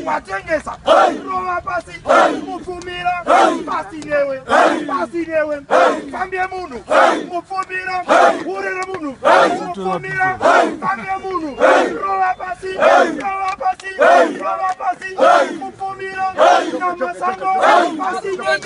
Watengesa, Roma pasi, Mufumira, Pasinewe, Fambia Munu, Mufumira, Urera Munu, Mufumira, Fambia Munu, Roma pasi, Mufumira, Namasango, Pasinewe,